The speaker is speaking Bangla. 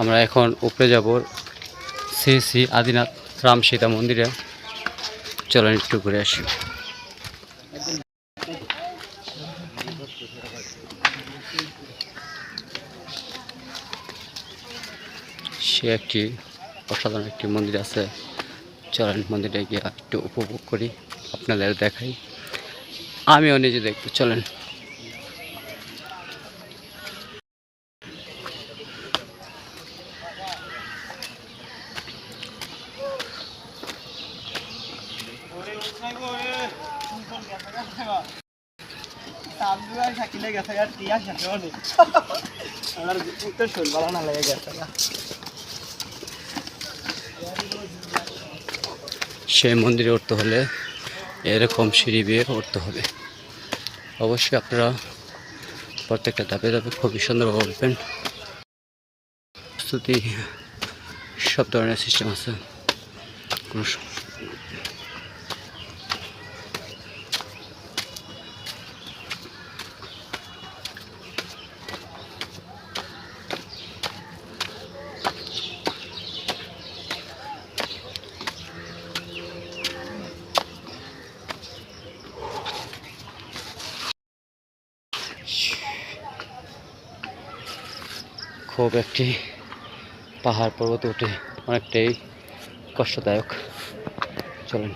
আমরা এখন উপরে যাব শ্রী শ্রী আদিনাথ রাম সীতা মন্দিরে। চলেন একটু ঘুরে আসি। সে একটি অসাধারণ একটি মন্দির আছে। চলেন মন্দিরে গিয়ে একটু উপভোগ করি, আপনাদের দেখাই, আমিও নিজে দেখতে। চলেন। সেই মন্দিরে উঠতে হলে এরকম সিঁড়ি বেয়ে উঠতে হবে। অবশ্যই আপনারা প্রত্যেকটা ধাপে ধাপে খুবই সুন্দরভাবে উঠবেন। প্রস্তুতি সব ধরনের সিস্টেম আছে। কোনো খুব একটি পাহাড় পর্বতে উঠে অনেকটাই কষ্টদায়ক। চলেন।